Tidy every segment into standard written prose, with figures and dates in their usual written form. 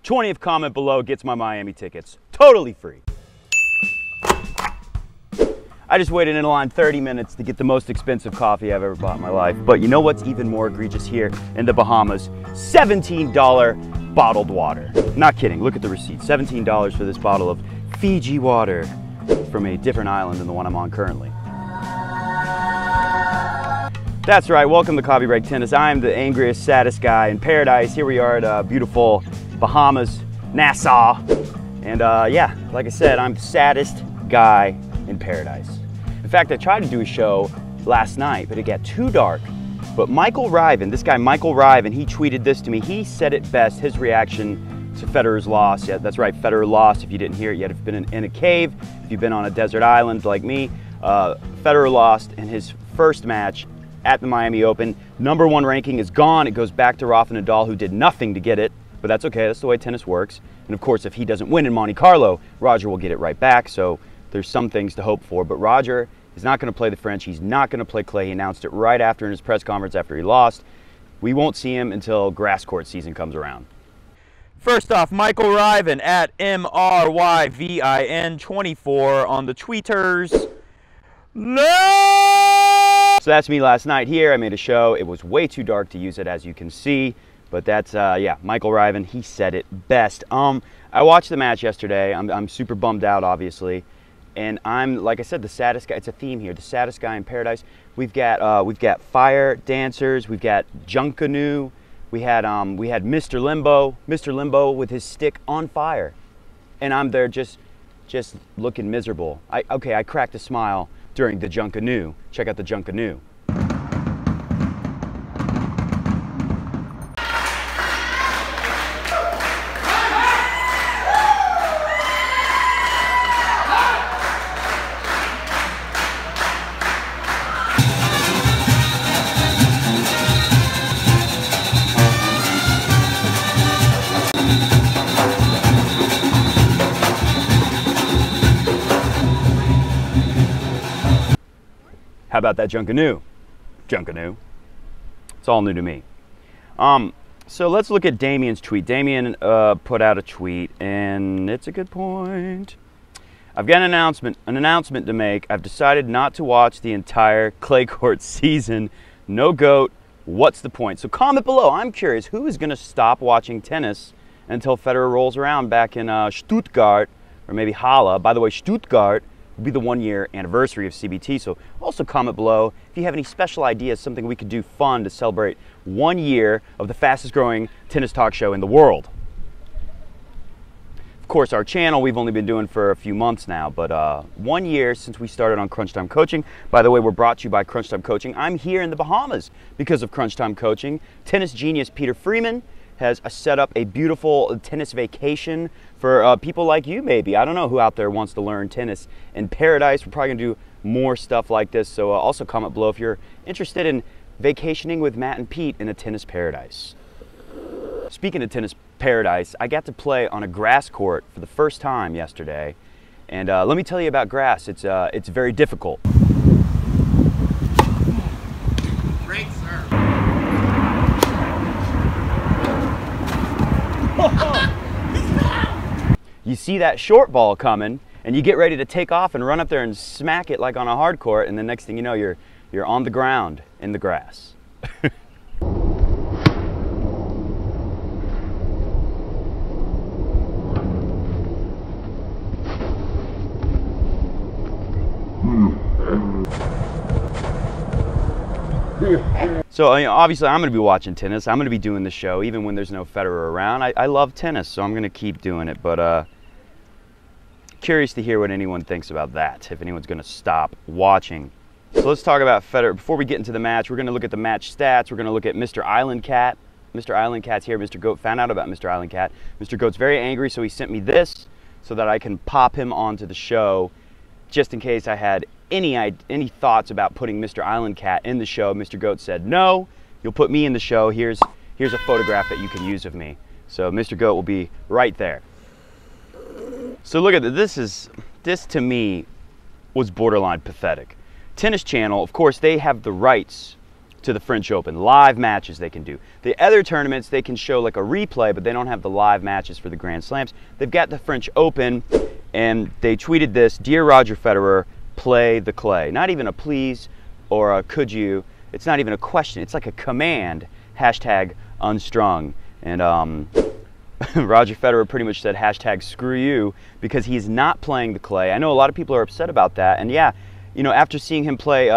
20th comment below gets my Miami tickets. Totally free. I just waited in line 30 minutes to get the most expensive coffee I've ever bought in my life. But you know what's even more egregious here in the Bahamas? $17 bottled water. Not kidding, look at the receipt. $17 for this bottle of Fiji water from a different island than the one I'm on currently. That's right, welcome to Coffee Break Tennis. I'm the angriest, saddest guy in paradise. Here we are at beautiful Bahamas, Nassau. And yeah, like I said, I'm the saddest guy in paradise. In fact, I tried to do a show last night, but it got too dark. But Michael Riven, this guy Michael Riven, he tweeted this to me. He said it best, his reaction to Federer's loss. Yeah, that's right, Federer lost. If you didn't hear it yet, if you've been in a cave, if you've been on a desert island like me, Federer lost in his first match at the Miami Open. #1 ranking is gone. It goes back to Rafa Nadal, who did nothing to get it, but that's okay. That's the way tennis works. And of course, if he doesn't win in Monte Carlo, Roger will get it right back. So there's some things to hope for, but Roger is not going to play the French. He's not going to play clay. He announced it right after in his press conference after he lost. We won't see him until grass court season comes around. First off, Michael Riven at MRYVIN24 on the tweeters. No! So that's me last night here. I made a show. It was way too dark to use it, as you can see. But that's, yeah, Michael Riven, he said it best. I watched the match yesterday. I'm super bummed out, obviously. And I'm, like I said, the saddest guy. It's a theme here, the saddest guy in paradise. We've got fire dancers. We've got Junkanoo. We had Mr. Limbo with his stick on fire. And I'm there just looking miserable. Okay, I cracked a smile during the Junkanoo. Check out the Junkanoo. How about that Junkanoo? Junkanoo. It's all new to me. So let's look at Damien's tweet. Damien put out a tweet, and it's a good point. I've got an announcement to make. I've decided not to watch the entire clay court season. No GOAT. What's the point? So comment below. I'm curious, who is going to stop watching tennis until Federer rolls around back in Stuttgart, or maybe Halle. By the way, Stuttgart will be the 1-year anniversary of CBT, so also comment below if you have any special ideas, something we could do fun to celebrate 1 year of the fastest growing tennis talk show in the world. Of course, our channel we've only been doing for a few months now, but 1 year since we started on Crunch Time Coaching. By the way, we're brought to you by Crunch Time Coaching. I'm here in the Bahamas because of Crunch Time Coaching. Tennis genius Peter Freeman has set up a beautiful tennis vacation for people like you, maybe. I don't know who out there wants to learn tennis in paradise. We're probably gonna do more stuff like this, so also comment below if you're interested in vacationing with Matt and Pete in a tennis paradise. Speaking of tennis paradise, I got to play on a grass court for the first time yesterday, and let me tell you about grass. It's very difficult. Great serve. You see that short ball coming, and you get ready to take off and run up there and smack it like on a hard court, and the next thing you know, you're on the ground in the grass. So obviously I'm going to be watching tennis. I'm going to be doing the show even when there's no Federer around. I love tennis, so I'm going to keep doing it. But curious to hear what anyone thinks about that, if anyone's going to stop watching. So let's talk about Federer. Before we get into the match, we're going to look at the match stats. We're going to look at Mr. Island Cat. Mr. Island Cat's here. Mr. Goat found out about Mr. Island Cat. Mr. Goat's very angry, so he sent me this so that I can pop him onto the show just in case I had any thoughts about putting Mr. Island Cat in the show. Mr. Goat said, no, you'll put me in the show. Here's a photograph that you can use of me. So Mr. Goat will be right there. So look at this. This to me was borderline pathetic. Tennis Channel, of course, they have the rights to the French Open. Live matches they can do. The other tournaments, they can show like a replay, but they don't have the live matches for the Grand Slams. They've got the French Open, and they tweeted this: "Dear Roger Federer, play the clay." Not even a please or a could you. It's not even a question. It's like a command. Hashtag unstrung. And Roger Federer pretty much said hashtag screw you, because he's not playing the clay. I know a lot of people are upset about that. And yeah, you know, after seeing him play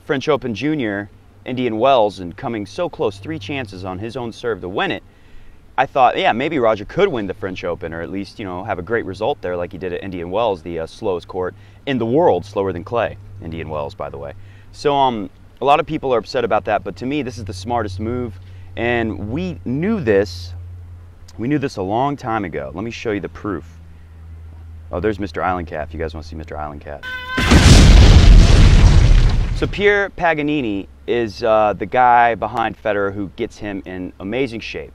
French Open Junior, Indian Wells, and coming so close, 3 chances on his own serve to win it, I thought, yeah, maybe Roger could win the French Open, or at least, you know, have a great result there like he did at Indian Wells, the slowest court in the world, slower than clay. Indian Wells, by the way. So a lot of people are upset about that, but to me, this is the smartest move, and we knew this. We knew this a long time ago. Let me show you the proof. Oh, there's Mr. Island Cat, if you guys want to see Mr. Island Cat. So Pierre Paganini is the guy behind Federer who gets him in amazing shape.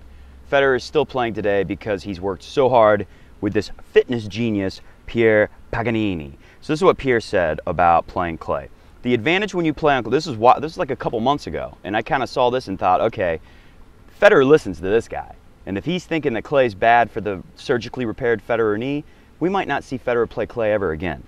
Federer is still playing today because he's worked so hard with this fitness genius, Pierre Paganini. So this is what Pierre said about playing clay. The advantage when you play on clay, this is like a couple months ago, and I kind of saw this and thought, okay, Federer listens to this guy. And if he's thinking that clay is bad for the surgically repaired Federer knee, we might not see Federer play clay ever again.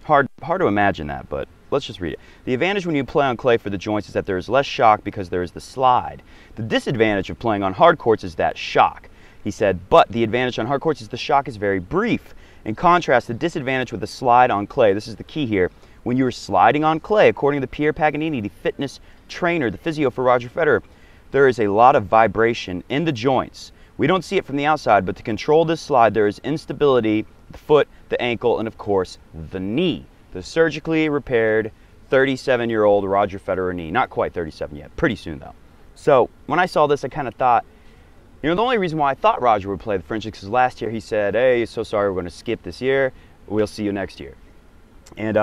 Hard to imagine that, but let's just read it. The advantage when you play on clay for the joints is that there is less shock because there is the slide. The disadvantage of playing on hard courts is that shock. He said, but the advantage on hard courts is the shock is very brief. In contrast, the disadvantage with the slide on clay, this is the key here, when you are sliding on clay, according to Pierre Paganini, the fitness trainer, the physio for Roger Federer, there is a lot of vibration in the joints. We don't see it from the outside, but to control this slide, there is instability, the foot, the ankle, and of course, the knee. The surgically repaired 37-year-old Roger Federer knee. Not quite 37 yet, pretty soon though. So when I saw this, I kind of thought, you know, the only reason why I thought Roger would play the French is because last year he said, hey, so sorry, we're going to skip this year. We'll see you next year. And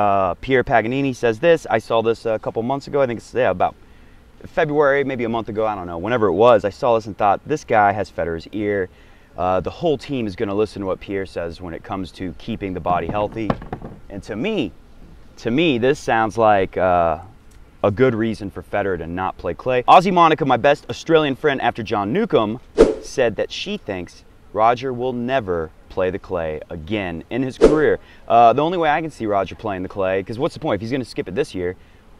Pierre Paganini says this. I saw this a couple months ago. I think it's about February, maybe a month ago. I don't know. Whenever it was, I saw this and thought, this guy has Federer's ear. The whole team is going to listen to what Pierre says when it comes to keeping the body healthy. And to me, this sounds like a good reason for Federer to not play clay. Aussie Monica, my best Australian friend after John Newcomb, said that she thinks Roger will never play the clay again in his career. The only way I can see Roger playing the clay, because what's the point? If he's going to skip it this year,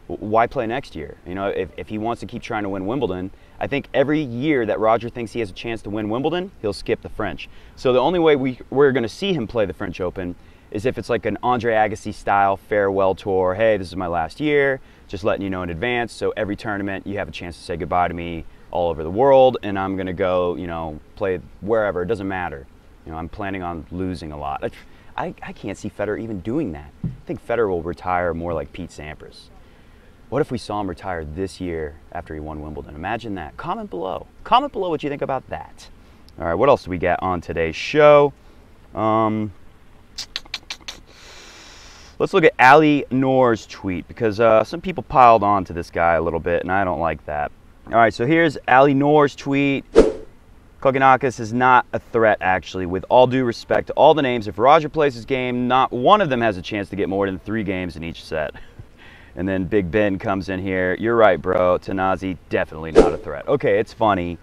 why play next year? You know, if he wants to keep trying to win Wimbledon, I think every year that Roger thinks he has a chance to win Wimbledon, he'll skip the French. So the only way we're going to see him play the French Open is if it's like an Andre Agassi style farewell tour. Hey, this is my last year, just letting you know in advance, so every tournament you have a chance to say goodbye to me all over the world, and I'm going to go, you know, play wherever. It doesn't matter. You know, I'm planning on losing a lot. I can't see Federer even doing that. I think Federer will retire more like Pete Sampras. What if we saw him retire this year after he won Wimbledon? Imagine that. Comment below. Comment below what you think about that. All right, what else do we got on today's show? Let's look at Ali Noor's tweet, because some people piled on to this guy a little bit, and I don't like that. All right, so here's Ali Noor's tweet. Kokkinakis is not a threat, actually. With all due respect to all the names, if Roger plays his game, not one of them has a chance to get more than 3 games in each set. And then Big Ben comes in here. You're right, bro. Tanazi, definitely not a threat. Okay, it's funny.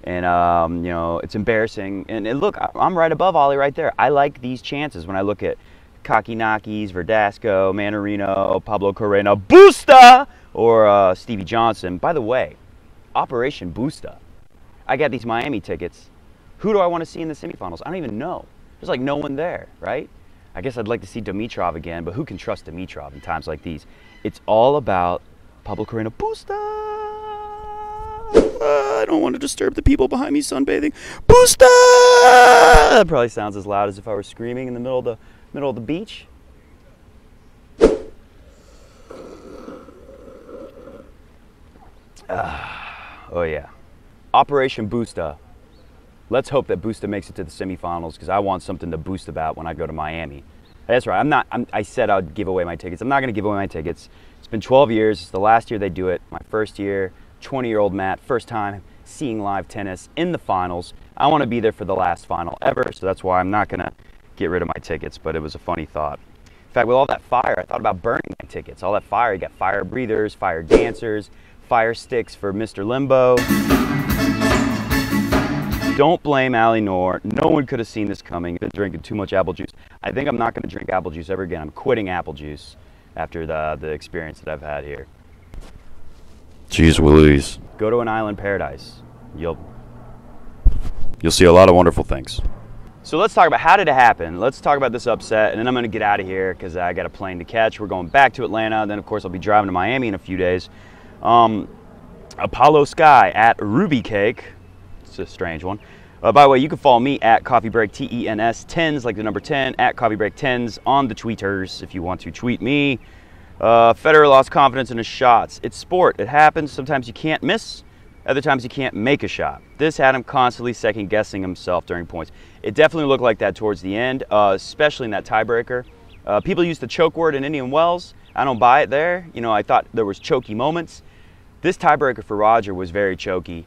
And, you know, it's embarrassing. And look, I'm right above Ollie right there. I like these chances when I look at Kokkinakis, Verdasco, Manarino, Pablo Carreno, Busta, or Stevie Johnson. By the way, Operation Busta. I got these Miami tickets. Who do I want to see in the semifinals? I don't even know. There's like no one there, right? I guess I'd like to see Dimitrov again, but who can trust Dimitrov in times like these? It's all about Pablo Carreno. Busta! I don't want to disturb the people behind me sunbathing. Busta! That probably sounds as loud as if I were screaming in the middle of the beach. Oh yeah. Operation Busta. Let's hope that Busta makes it to the semifinals, because I want something to boost about when I go to Miami. That's right. I said I'd give away my tickets. I'm not going to give away my tickets. It's been 12 years. It's the last year they do it. My first year, 20-year-old Matt, first time seeing live tennis in the finals. I want to be there for the last final ever, so that's why I'm not going to get rid of my tickets, but it was a funny thought. In fact, with all that fire, I thought about burning my tickets. All that fire, you got fire breathers, fire dancers, Fire sticks for Mr. Limbo. Don't blame Allie Noor. No one could have seen this coming. Been drinking too much apple juice. I think I'm not going to drink apple juice ever again. I'm quitting apple juice after the experience that I've had here. Jeez Louise. Go to an island paradise. You'll see a lot of wonderful things. So let's talk about how did it happen. Let's talk about this upset, and then I'm going to get out of here because I got a plane to catch. We're going back to Atlanta. Then, of course, I'll be driving to Miami in a few days. Apollo Sky at Ruby Cake. It's a strange one. By the way, you can follow me at Coffee Break TENS 10s, like the number 10, at Coffee Break 10s on the tweeters if you want to tweet me. Federer lost confidence in his shots. It's sport. It happens. Sometimes you can't miss. Other times you can't make a shot. This had him constantly second-guessing himself during points. It definitely looked like that towards the end, especially in that tiebreaker. People use the choke word in Indian Wells. I don't buy it there. You know, I thought there was choky moments. This tiebreaker for Roger was very choky.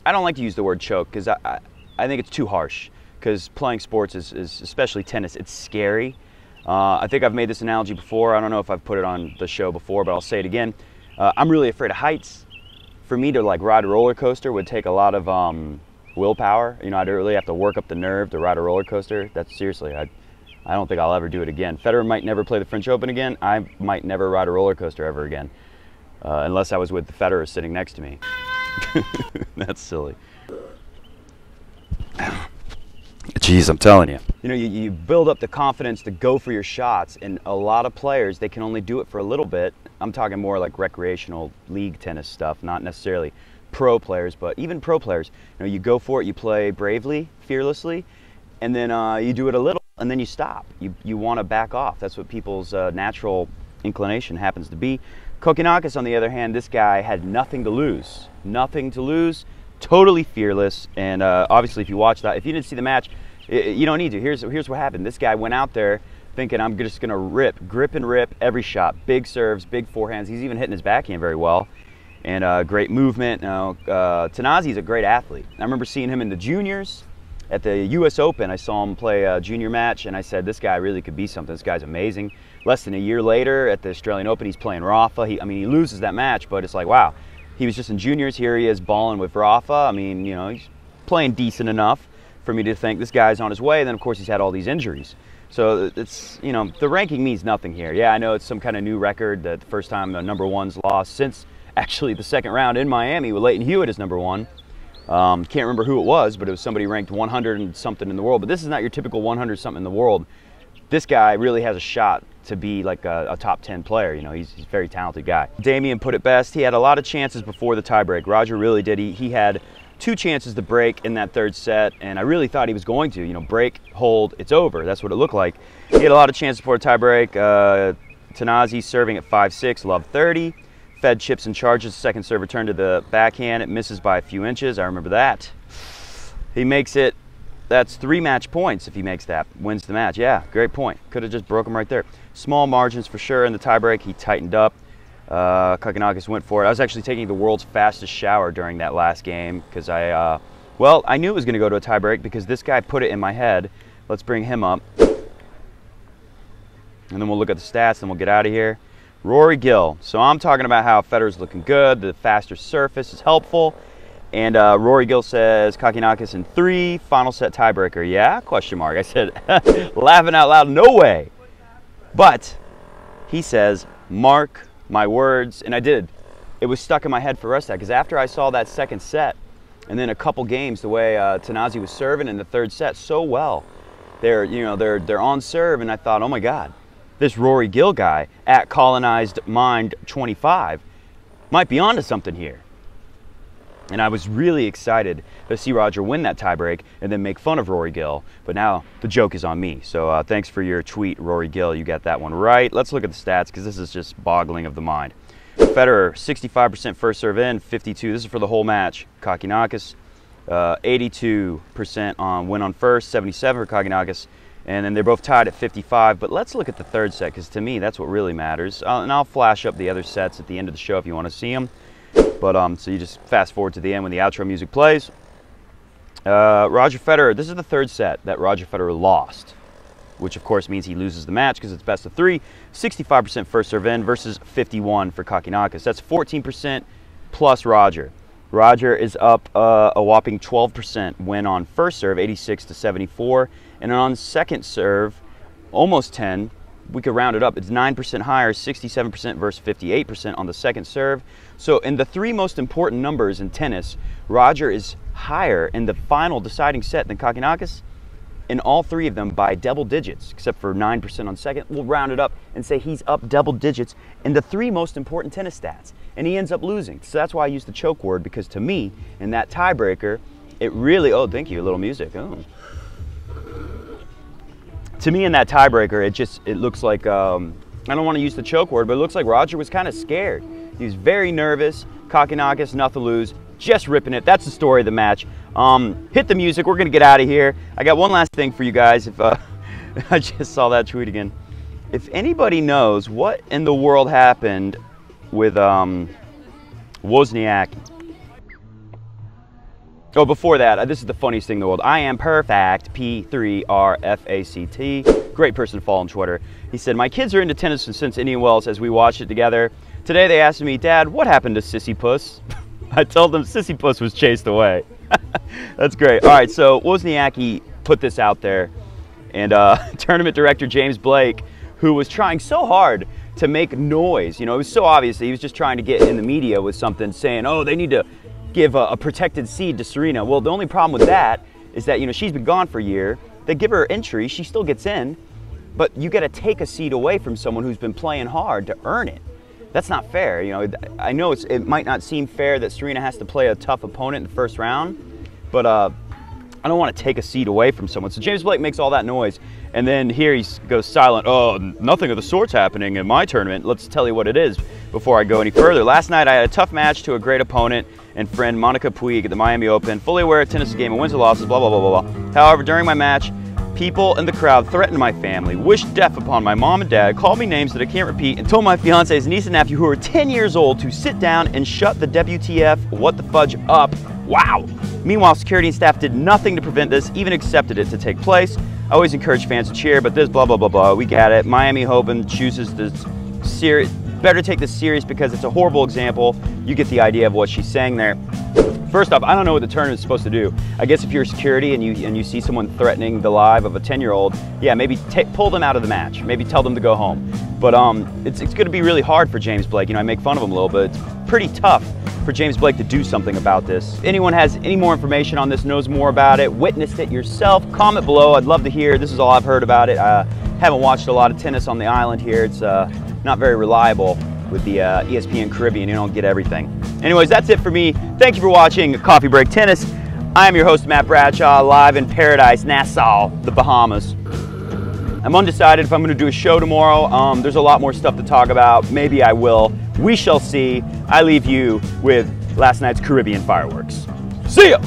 I don't like to use the word choke because I think it's too harsh, because playing sports is, especially tennis, it's scary. I think I've made this analogy before. I don't know if I've put it on the show before, but I'll say it again. I'm really afraid of heights. For me to like ride a roller coaster would take a lot of willpower. You know, I'd really have to work up the nerve to ride a roller coaster. That's seriously, I don't think I'll ever do it again. Federer might never play the French Open again. I might never ride a roller coaster ever again, unless I was with the Federer sitting next to me. That's silly. Jeez, I'm telling you. You know, you build up the confidence to go for your shots, and a lot of players, they can only do it for a little bit. I'm talking more like recreational league tennis stuff, not necessarily pro players, but even pro players. You know, you go for it, you play bravely, fearlessly, and then you do it a little, and then you stop. You want to back off. That's what people's natural inclination happens to be. Kokkinakis, on the other hand, this guy had nothing to lose. Nothing to lose. Totally fearless, and obviously if you watch that, if you didn't see the match, you don't need to. Here's what happened. This guy went out there thinking, I'm just going to grip and rip every shot. Big serves, big forehands. He's even hitting his backhand very well, and great movement. Now, Tanazi's a great athlete. I remember seeing him in the juniors at the US Open. I saw him play a junior match, and I said, this guy really could be something. This guy's amazing. Less than a year later at the Australian Open, he's playing Rafa. I mean, he loses that match, but it's like, wow. He was just in juniors. Here he is balling with Rafa. I mean, you know, he's playing decent enough for me to think this guy's on his way. And then, of course, he's had all these injuries. So it's, you know, the ranking means nothing here. Yeah, I know it's some kind of new record that the first time the number one's lost since actually the second round in Miami with Leighton Hewitt as number one. Can't remember who it was, but it was somebody ranked 100 and something in the world. But this is not your typical 100 something in the world. This guy really has a shot to be like a top 10 player. You know, he's a very talented guy. Damian put it best. He had a lot of chances before the tiebreak. Roger really did. He had 2 chances to break in that third set, and I really thought he was going to. You know, break, hold, it's over. That's what it looked like. He had a lot of chances before the tiebreak. Tanazi serving at 5-6, love 30. Fed chips and charges. Second serve return to the backhand. It misses by a few inches. I remember that. He makes it. That's 3 match points if he makes that. Wins the match. Yeah, great point. Could have just broke him right there. Small margins for sure in the tiebreak. He tightened up. Kokkinakis went for it. I was actually taking the world's fastest shower during that last game because well, I knew it was going to go to a tiebreak because this guy put it in my head. Let's bring him up. And then we'll look at the stats and we'll get out of here. Rory Gill. So I'm talking about how Federer's looking good. The faster surface is helpful. And Rory Gill says, Kokkinakis in 3, final set tiebreaker. Yeah? Question mark. I said, laughing out loud, no way. But he says, mark my words. And I did. It was stuck in my head for the rest of that. Because after I saw that second set, and then a couple games, the way Tanazi was serving in the third set so well. They're on serve, and I thought, oh my God, this Rory Gill guy at Colonized Mind 25 might be onto something here. And I was really excited to see Roger win that tiebreak and then make fun of Rory Gill. But now the joke is on me. So thanks for your tweet, Rory Gill. You got that one right. Let's look at the stats because this is just boggling of the mind. Federer, 65% first serve in, 52. This is for the whole match. Kokkinakis, 82% on win on first, 77 for Kokkinakis. And then they're both tied at 55. But let's look at the third set because to me, that's what really matters. And I'll flash up the other sets at the end of the show if you want to see them. But so you just fast forward to the end when the outro music plays. Roger Federer, this is the third set that Roger Federer lost. which of course means he loses the match because it's best of 3. 65% first serve in versus 51 for Kokkinakis. That's 14% plus Roger. Roger is up a whopping 12% win on first serve, 86 to 74, and on second serve, almost 10. We could round it up. It's 9% higher, 67% versus 58% on the second serve. So in the 3 most important numbers in tennis, Roger is higher in the final deciding set than Kokkinakis in all 3 of them by double digits, except for 9% on second. We'll round it up and say he's up double digits in the 3 most important tennis stats, and he ends up losing. So that's why I use the choke word, because to me, in that tiebreaker, it really, oh, thank you, a little music. Oh. To me, in that tiebreaker, it looks like, I don't want to use the choke word, but it looks like Roger was kind of scared. He was very nervous. Kokkinakis, nothing to lose, just ripping it. That's the story of the match. Hit the music. We're going to get out of here. I got one last thing for you guys. If I just saw that tweet again. If anybody knows what in the world happened with Wozniacki. Oh, before that, this is the funniest thing in the world. I am perfect, P3RFACT. Great person to follow on Twitter. He said, my kids are into tennis since Indian Wells as we watch it together. Today they asked me, Dad, what happened to Sissy Puss? I told them Sissy Puss was chased away. That's great. All right, so Wozniacki put this out there, and tournament director James Blake, who was trying so hard to make noise, you know, it was so obvious that he was just trying to get in the media with something saying, oh, they need to give a protected seed to Serena. Well, the only problem with that is that, you know, she's been gone for a year. They give her entry, she still gets in, but you got to take a seed away from someone who's been playing hard to earn it. That's not fair. You know, I know it might not seem fair that Serena has to play a tough opponent in the first round, but I don't want to take a seed away from someone. So James Blake makes all that noise, and then here he goes silent. Oh, nothing of the sort's happening in my tournament. Let's tell you what it is before I go any further. Last night I had a tough match to a great opponent and friend, Monica Puig, at the Miami Open. Fully aware of tennis is a game of wins and losses, blah, blah, blah, blah, blah. However, during my match, people in the crowd threatened my family, wished death upon my mom and dad, called me names that I can't repeat, and told my fiance's niece and nephew, who are 10 years old, to sit down and shut the WTF what the fudge up. Wow! Meanwhile, security and staff did nothing to prevent this, even accepted it to take place. I always encourage fans to cheer, but this blah, blah, blah, blah. We got it. Miami Open chooses this serious. Better take this serious because it's a horrible example. You get the idea of what she's saying there. First off, I don't know what the tournament's supposed to do. I guess if you're security and you see someone threatening the life of a 10-year-old, yeah, maybe pull them out of the match. Maybe tell them to go home. But it's going to be really hard for James Blake. You know, I make fun of him a little bit. It's pretty tough for James Blake to do something about this. If anyone has any more information on this, knows more about it, witnessed it yourself, comment below. I'd love to hear. This is all I've heard about it. I haven't watched a lot of tennis on the island here. It's not very reliable with the ESPN Caribbean. You don't get everything. Anyways, that's it for me. Thank you for watching Coffee Break Tennis. I am your host, Matt Bradshaw, live in Paradise, Nassau, the Bahamas. I'm undecided if I'm going to do a show tomorrow. There's a lot more stuff to talk about. Maybe I will. We shall see. I leave you with last night's Caribbean fireworks. See ya!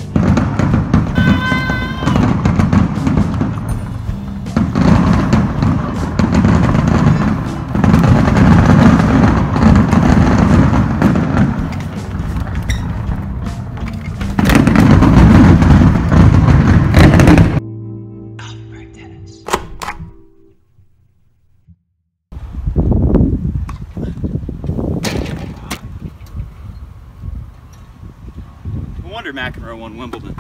No wonder McEnroe won Wimbledon.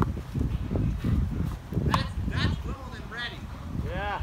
That's Wimbledon ready. Yeah.